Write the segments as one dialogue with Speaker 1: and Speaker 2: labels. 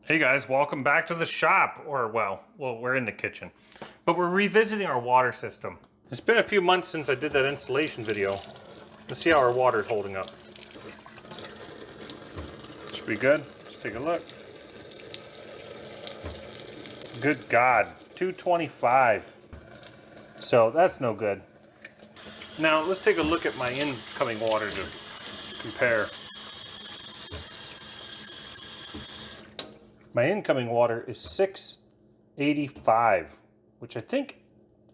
Speaker 1: Hey guys, welcome back to the shop, or well, we're in the kitchen. But we're revisiting our water system. It's been a few months since I did that installation video. Let's see how our water's holding up. Should be good. Let's take a look. Good God, 225. So that's no good. Now let's take a look at my incoming water to compare. My incoming water is 685, which I think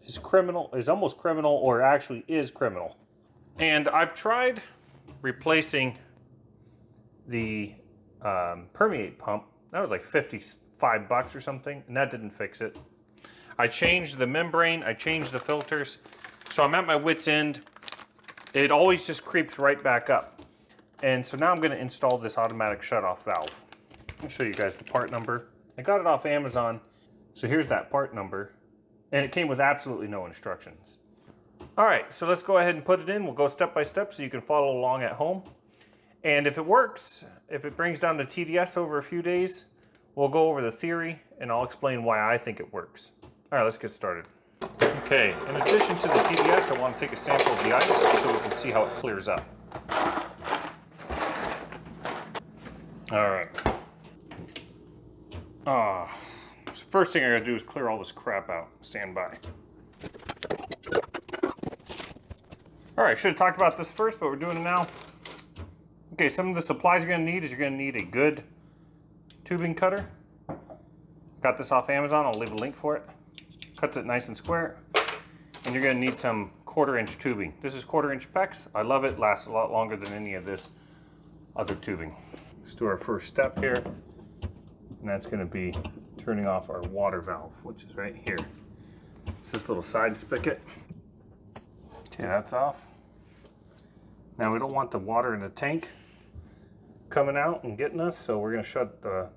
Speaker 1: is criminal, is almost criminal, or actually is criminal. And I've tried replacing the permeate pump. That was like 55 bucks or something, and that didn't fix it. I changed the membrane, I changed the filters, so I'm at my wit's end. It always just creeps right back up. And so now I'm gonna install this automatic shutoff valve. I'll show you guys the part number. I got it off Amazon, so here's that part number. And it came with absolutely no instructions. All right, so let's go ahead and put it in. We'll go step by step so you can follow along at home. And if it works, if it brings down the TDS over a few days, we'll go over the theory and I'll explain why I think it works. All right, let's get started. Okay, in addition to the TDS, I want to take a sample of the ice so we can see how it clears up. All right. So first thing I gotta do is clear all this crap out. Stand by. All right, should have talked about this first, but we're doing it now. Okay, some of the supplies you're gonna need is you're gonna need a good tubing cutter. Got this off Amazon, I'll leave a link for it. Cuts it nice and square. And you're gonna need some 1/4-inch tubing. This is 1/4-inch PEX. I love it, lasts a lot longer than any of this other tubing. Let's do our first step here. And that's gonna be turning off our water valve, which is right here. It's this little side spigot. Okay, that's off. Now we don't want the water in the tank coming out and getting us, so we're gonna shut the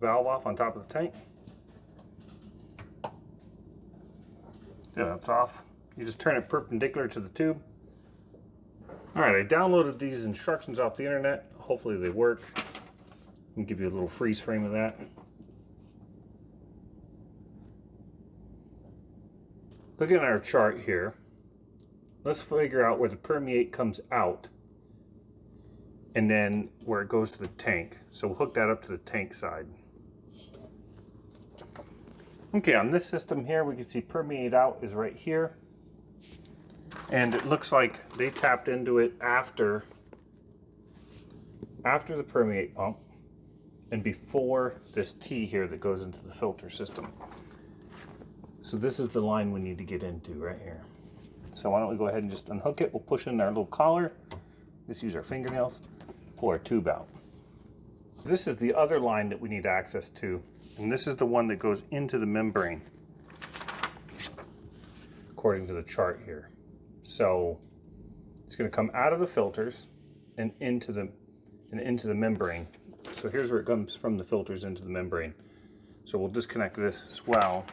Speaker 1: valve off on top of the tank. Yeah, that's off. You just turn it perpendicular to the tube. All right, I downloaded these instructions off the internet. Hopefully they work. I'll give you a little freeze frame of that. Looking at our chart here, let's figure out where the permeate comes out and then where it goes to the tank. So we'll hook that up to the tank side. Okay, on this system here, we can see permeate out is right here. And it looks like they tapped into it after the permeate pump and before this T here that goes into the filter system. So this is the line we need to get into right here. So why don't we go ahead and just unhook it. We'll push in our little collar. Just use our fingernails, pull our tube out. This is the other line that we need access to. And this is the one that goes into the membrane, according to the chart here. So it's gonna come out of the filters and into the membrane. So here's where it comes from, the filters into the membrane. So we'll disconnect this as well.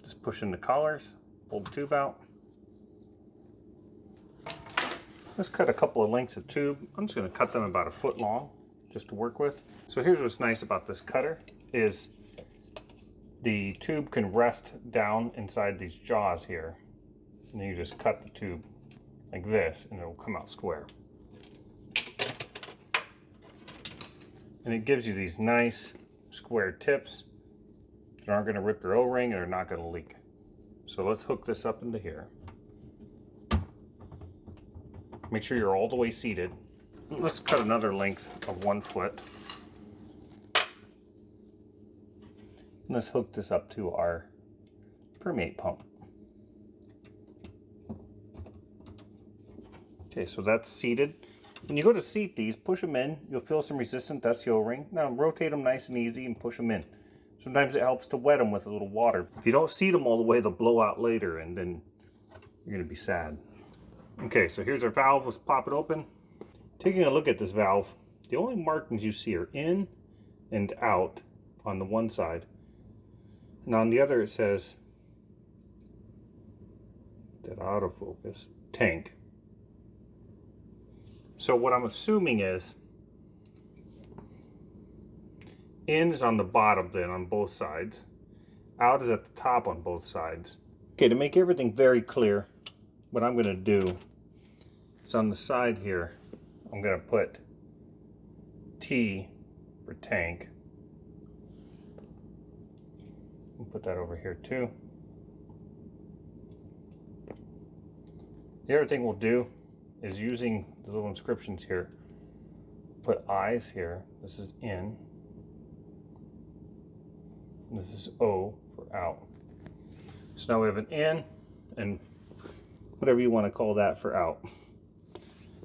Speaker 1: Just push in the collars, pull the tube out. Let's cut a couple of lengths of tube. I'm just gonna cut them about 1 foot long just to work with. So here's what's nice about this cutter is the tube can rest down inside these jaws here. And then you just cut the tube like this and it'll come out square. And it gives you these nice square tips that aren't going to rip your O-ring and are not going to leak. So let's hook this up into here. Make sure you're all the way seated. Let's cut another length of 1 foot. And let's hook this up to our permeate pump. Okay, so that's seated. When you go to seat these, push them in. You'll feel some resistance. That's the O-ring. Now rotate them nice and easy and push them in. Sometimes it helps to wet them with a little water. If you don't seat them all the way, they'll blow out later and then you're gonna be sad. Okay, so here's our valve. Let's pop it open. Taking a look at this valve, the only markings you see are in and out on the one side. And on the other it says, that autofocus, tank. So what I'm assuming is In is on the bottom then on both sides. Out is at the top on both sides. Okay, to make everything very clear, what I'm going to do is on the side here, I'm going to put T for tank. I'll put that over here too. The other thing we'll do is using the little inscriptions here, put I's here. This is in. This is O for out. So now we have an in and whatever you want to call that for out.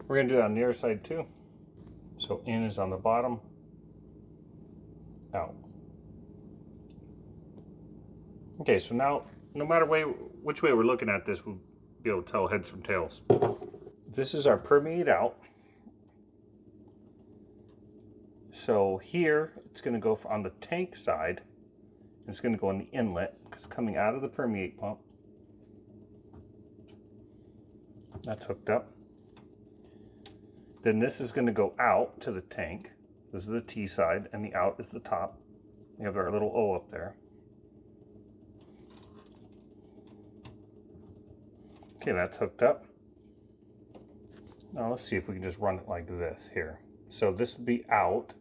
Speaker 1: We're going to do that on the other side too. So in is on the bottom, out. Okay, so now no matter which way we're looking at this, we'll be able to tell heads from tails. This is our permeate out. So here it's going to go on the tank side. It's going to go on the inlet because coming out of the permeate pump. That's hooked up. Then this is going to go out to the tank. This is the T side and the out is the top. We have our little O up there. Okay, that's hooked up. Now let's see if we can just run it like this here. So this would be out.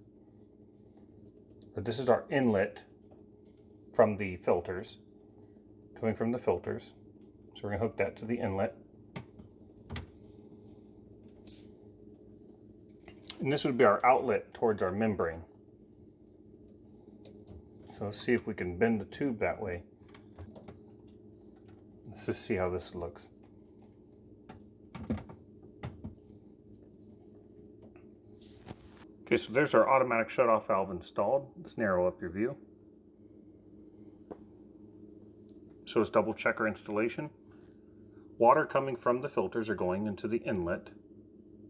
Speaker 1: But this is our inlet from the filters, coming from the filters. So we're going to hook that to the inlet. And this would be our outlet towards our membrane. So let's see if we can bend the tube that way. Let's just see how this looks. Okay, so there's our automatic shutoff valve installed. Let's narrow up your view. So let's double check our installation. Water coming from the filters are going into the inlet,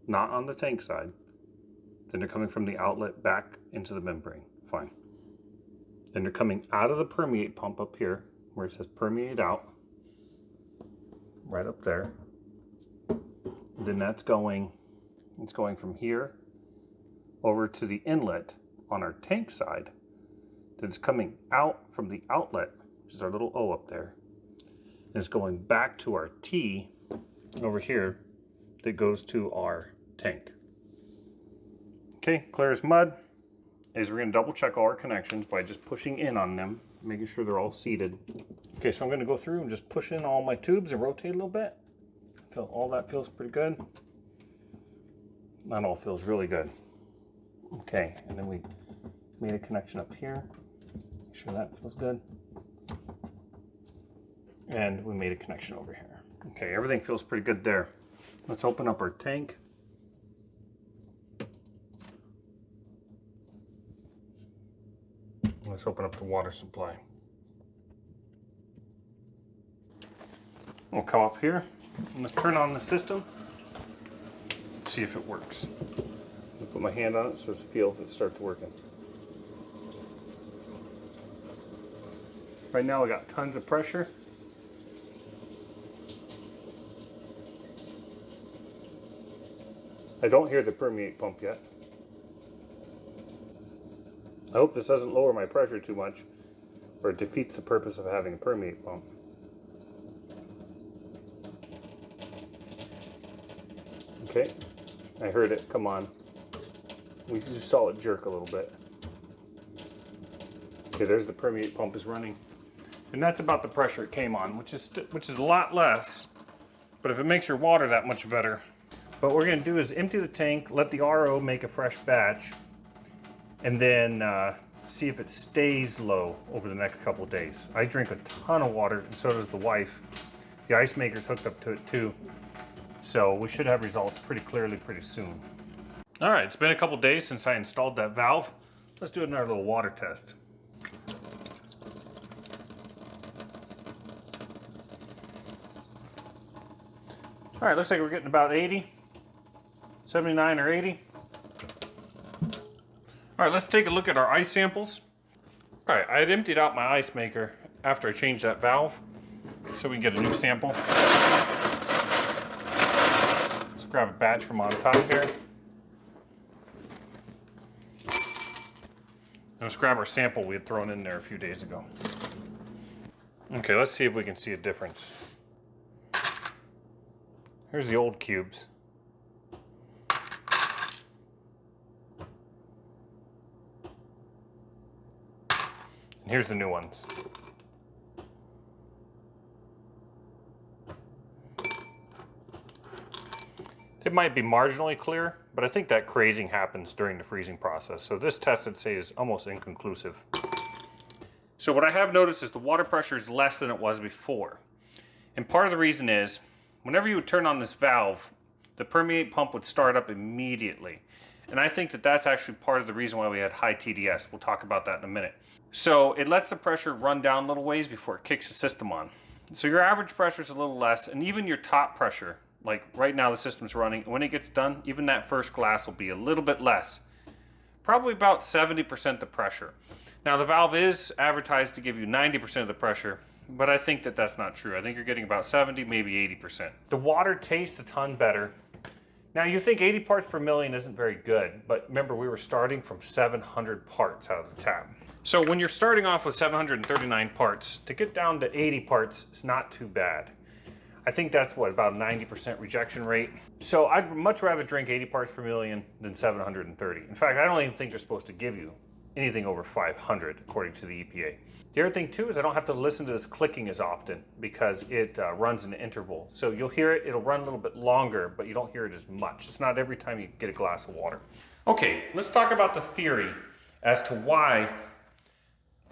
Speaker 1: not on the tank side. Then they're coming from the outlet back into the membrane. Fine. Then they're coming out of the permeate pump up here, where it says permeate out. Right up there. And then it's going from here over to the inlet on our tank side. Then it's coming out from the outlet, which is our little O up there. And it's going back to our T over here that goes to our tank. Okay, clear as mud. Is we're going to double check all our connections by just pushing in on them, making sure they're all seated. Okay, so I'm going to go through and just push in all my tubes and rotate a little bit. Feel all that feels pretty good. Not all feels really good. Okay, and then we made a connection up here. Make sure that feels good. And we made a connection over here. Okay, everything feels pretty good there. Let's open up our tank. Let's open up the water supply. We'll come up here and let's turn on the system. Let's see if it works. I'll put my hand on it so to feel if it starts working. Right now we got tons of pressure. I don't hear the permeate pump yet. I hope this doesn't lower my pressure too much or it defeats the purpose of having a permeate pump. Okay, I heard it, come on. We just saw it jerk a little bit. Okay, there's the permeate pump is running. And that's about the pressure it came on, which is a lot less. But if it makes your water that much better. What we're gonna do is empty the tank, let the RO make a fresh batch, and then see if it stays low over the next couple of days. I drink a ton of water, and so does the wife. The ice maker's hooked up to it too. So we should have results pretty clearly pretty soon. All right, it's been a couple days since I installed that valve. Let's do another little water test. All right, looks like we're getting about 80, 79 or 80. All right, let's take a look at our ice samples. All right, I had emptied out my ice maker after I changed that valve so we can get a new sample. Let's grab a batch from on top here. Let's grab our sample we had thrown in there a few days ago. Okay, let's see if we can see a difference. Here's the old cubes. And here's the new ones. It might be marginally clear, but I think that crazing happens during the freezing process. So this test, I'd say, is almost inconclusive. So what I have noticed is the water pressure is less than it was before. And part of the reason is, whenever you would turn on this valve, the permeate pump would start up immediately. And I think that that's actually part of the reason why we had high TDS. We'll talk about that in a minute. So it lets the pressure run down little ways before it kicks the system on. So your average pressure is a little less, and even your top pressure, like right now the system's running, when it gets done, even that first glass will be a little bit less. Probably about 70% the pressure. Now the valve is advertised to give you 90% of the pressure, but I think that that's not true. I think you're getting about 70, maybe 80%. The water tastes a ton better. Now you think 80 parts per million isn't very good, but remember we were starting from 700 parts out of the tap. So when you're starting off with 739 parts, to get down to 80 parts is not too bad. I think that's what, about 90% rejection rate. So I'd much rather drink 80 parts per million than 730. In fact, I don't even think they're supposed to give you anything over 500 according to the EPA. The other thing too is I don't have to listen to this clicking as often because it runs in an interval. So you'll hear it, it'll run a little bit longer, but you don't hear it as much. It's not every time you get a glass of water. Okay, let's talk about the theory as to why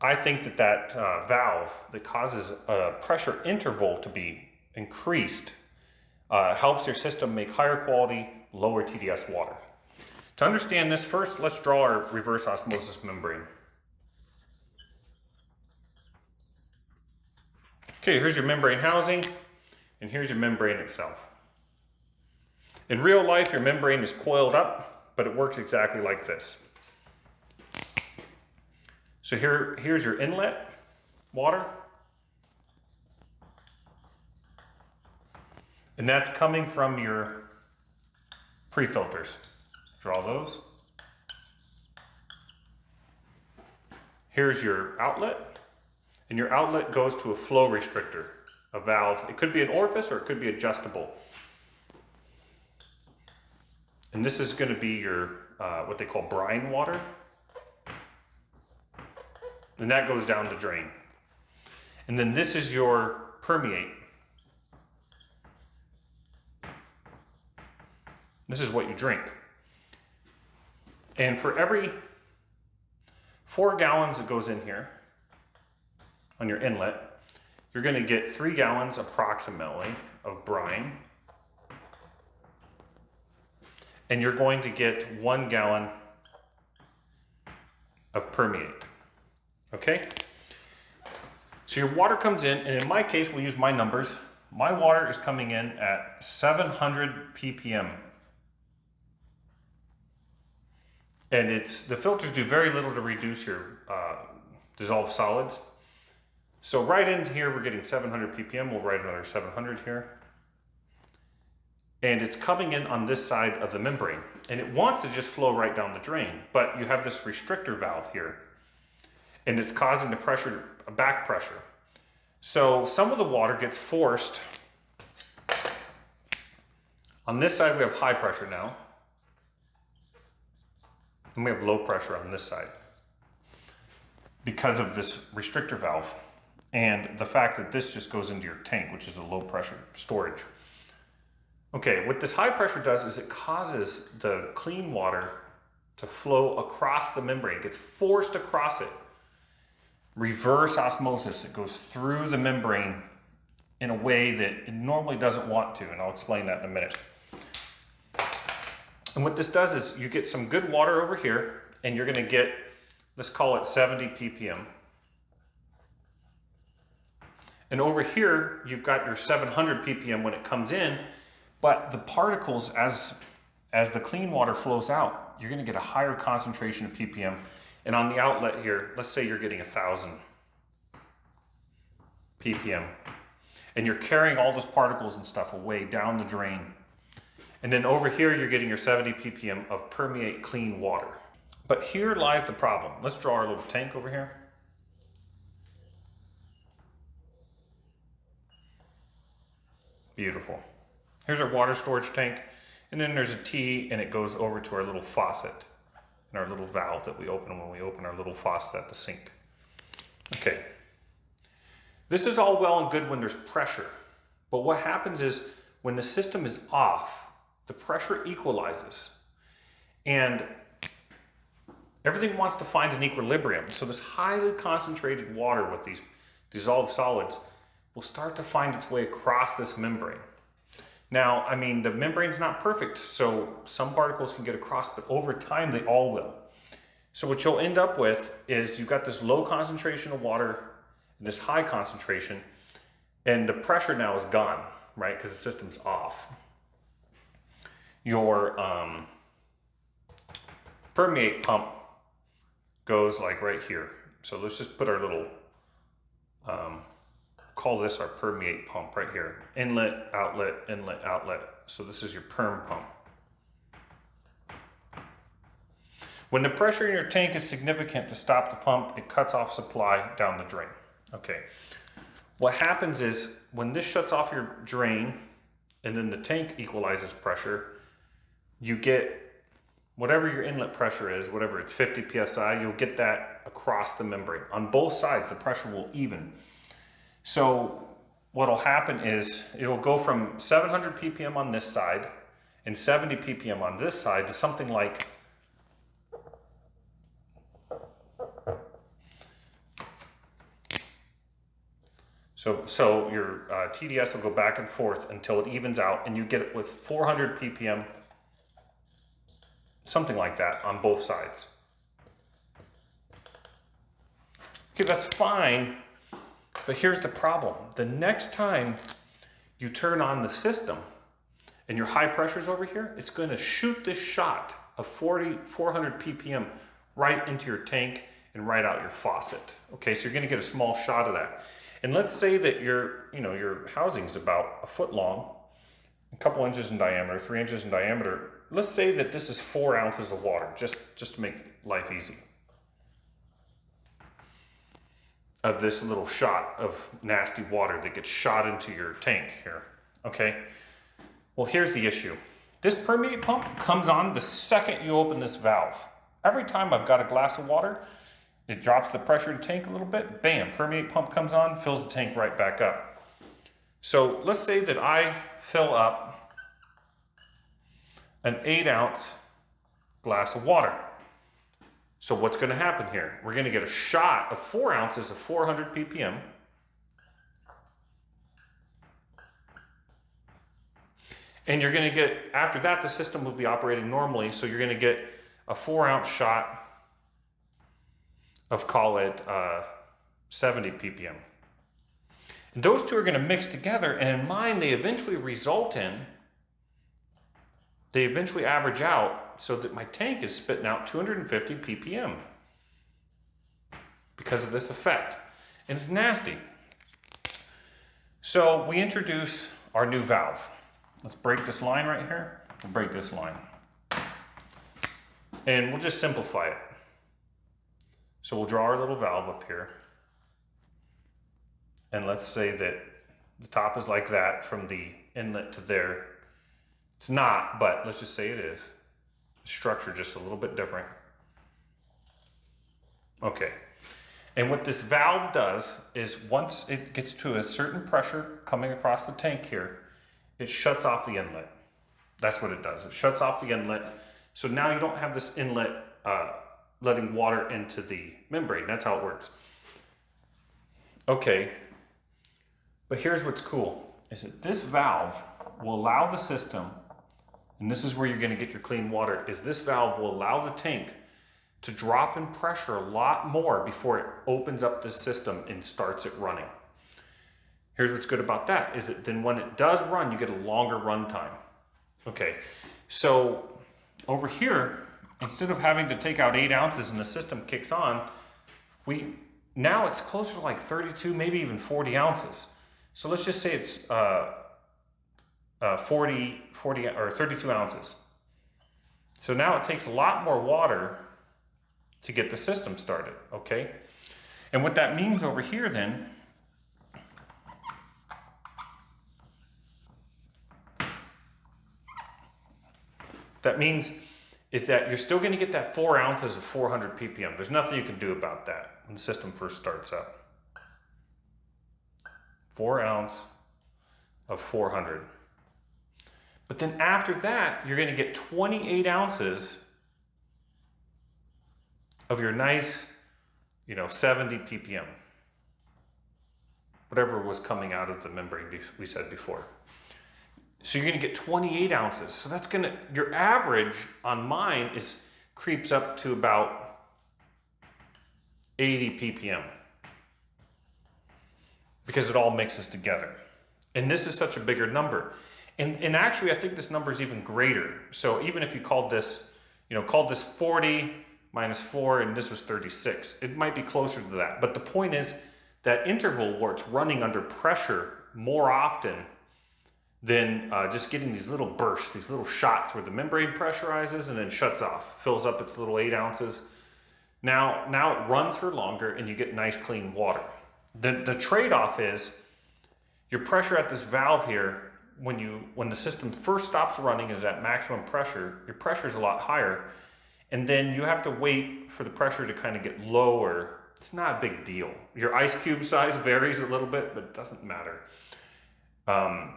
Speaker 1: I think that that valve that causes a pressure interval to be increased helps your system make higher quality, lower TDS water. To understand this, first let's draw our reverse osmosis membrane. Okay, here's your membrane housing, and here's your membrane itself. In real life, your membrane is coiled up, but it works exactly like this. So here's your inlet water, and that's coming from your pre-filters. Draw those. Here's your outlet, and your outlet goes to a flow restrictor, a valve. It could be an orifice or it could be adjustable. And this is going to be your what they call brine water. And that goes down the drain. And then this is your permeate. This is what you drink. And for every 4 gallons that goes in here on your inlet, you're going to get 3 gallons approximately of brine. And you're going to get 1 gallon of permeate. Okay? So your water comes in, and in my case, we'll use my numbers. My water is coming in at 700 ppm. And the filters do very little to reduce your dissolved solids. So right into here, we're getting 700 ppm. We'll write another 700 here. And it's coming in on this side of the membrane. And it wants to just flow right down the drain, but you have this restrictor valve here. And it's causing the pressure, a back pressure. So some of the water gets forced. On this side, we have high pressure now. And we have low pressure on this side because of this restrictor valve and the fact that this just goes into your tank, which is a low pressure storage. Okay, what this high pressure does is it causes the clean water to flow across the membrane. It gets forced across it. Reverse osmosis, it goes through the membrane in a way that it normally doesn't want to, and I'll explain that in a minute. And what this does is you get some good water over here, and you're going to get, let's call it 70 ppm. And over here, you've got your 700 ppm when it comes in, but the particles, as the clean water flows out, you're going to get a higher concentration of ppm. And on the outlet here, let's say you're getting 1,000 ppm. And you're carrying all those particles and stuff away down the drain. And then over here, you're getting your 70 ppm of permeate clean water. But here lies the problem. Let's draw our little tank over here. Beautiful. Here's our water storage tank, and then there's a T, and it goes over to our little faucet and our little valve that we open when we open our little faucet at the sink. Okay. This is all well and good when there's pressure, but what happens is when the system is off, the pressure equalizes, and everything wants to find an equilibrium. So this highly concentrated water with these dissolved solids will start to find its way across this membrane. Now, I mean, the membrane's not perfect, so some particles can get across, but over time they all will. So what you'll end up with is you've got this low concentration of water and this high concentration, and the pressure now is gone, right? Because the system's off. Your permeate pump goes like right here. So let's just put our little, call this our permeate pump right here. Inlet, outlet, inlet, outlet. So this is your perm pump. When the pressure in your tank is significant to stop the pump, it cuts off supply down the drain. Okay. What happens is when this shuts off your drain and then the tank equalizes pressure, you get whatever your inlet pressure is, whatever it's 50 psi, you'll get that across the membrane. On both sides, the pressure will even. So what'll happen is it'll go from 700 ppm on this side and 70 ppm on this side to something like So your TDS will go back and forth until it evens out, and you get it with 400 ppm, something like that, on both sides. Okay, that's fine, but here's the problem. The next time you turn on the system and your high pressure's over here, it's going to shoot this shot of 400 ppm right into your tank and right out your faucet. Okay, so you're going to get a small shot of that. And let's say that your housing is about a foot long, a couple inches in diameter, 3 inches in diameter. Let's say that this is 4 ounces of water, just to make life easy, of this little shot of nasty water that gets shot into your tank here, okay? Well, here's the issue. This permeate pump comes on the second you open this valve. Every time I've got a glass of water, it drops the pressure in the tank a little bit, bam, permeate pump comes on, fills the tank right back up. So let's say that I fill up an 8-ounce glass of water. So what's going to happen here? We're going to get a shot of 4 ounces of 400 ppm. And you're going to get, after that, the system will be operating normally, so you're going to get a 4-ounce shot of, call it 70 ppm. And those two are going to mix together, and in mine, they eventually average out so that my tank is spitting out 250 ppm because of this effect. And it's nasty. So we introduce our new valve. Let's break this line right here. We'll break this line. And we'll just simplify it. So we'll draw our little valve up here. And let's say that the top is like that from the inlet to there. It's not, but let's just say it is. The structure just a little bit different. Okay. And what this valve does is once it gets to a certain pressure coming across the tank here, it shuts off the inlet. That's what it does. It shuts off the inlet. So now you don't have this inlet letting water into the membrane. That's how it works. Okay. But here's what's cool, is that this valve will allow the system, and this is where you're going to get your clean water, is this valve will allow the tank to drop in pressure a lot more before it opens up the system and starts it running. Here's what's good about that, is that then when it does run, you get a longer run time. Okay, so over here, instead of having to take out 8 ounces and the system kicks on, now it's closer to like 32, maybe even 40 ounces. So let's just say it's 40 or 32 ounces. So now it takes a lot more water to get the system started, okay? And what that means over here then, that means is that you're still gonna get that 4 ounces of 400 ppm. There's nothing you can do about that when the system first starts up. 4 ounce of 400. But then after that, you're gonna get 28 ounces of your nice, 70 ppm. Whatever was coming out of the membrane we said before. So you're gonna get 28 ounces. So that's your average on mine creeps up to about 80 ppm. Because it all mixes together. And this is such a bigger number. And actually, I think this number is even greater. So even if you called this 40 minus 4 and this was 36, it might be closer to that. But the point is that interval where it's running under pressure more often than just getting these little bursts, these little shots where the membrane pressurizes and then shuts off, fills up its little 8 ounces. Now it runs for longer and you get nice clean water. The trade-off is your pressure at this valve here, when the system first stops running is at maximum pressure, your pressure is a lot higher, and then you have to wait for the pressure to kind of get lower. It's not a big deal. Your ice cube size varies a little bit, but it doesn't matter.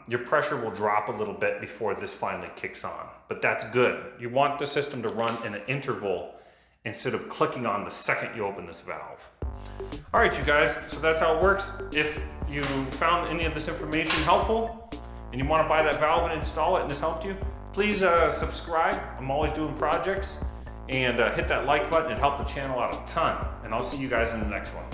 Speaker 1: Your pressure will drop a little bit before this finally kicks on, but that's good. You want the system to run in an interval instead of clicking on the second you open this valve. All right, you guys, so that's how it works. If you found any of this information helpful and you want to buy that valve and install it and this helped you, please subscribe. I'm always doing projects, and hit that like button. It helped the channel out a ton, and I'll see you guys in the next one.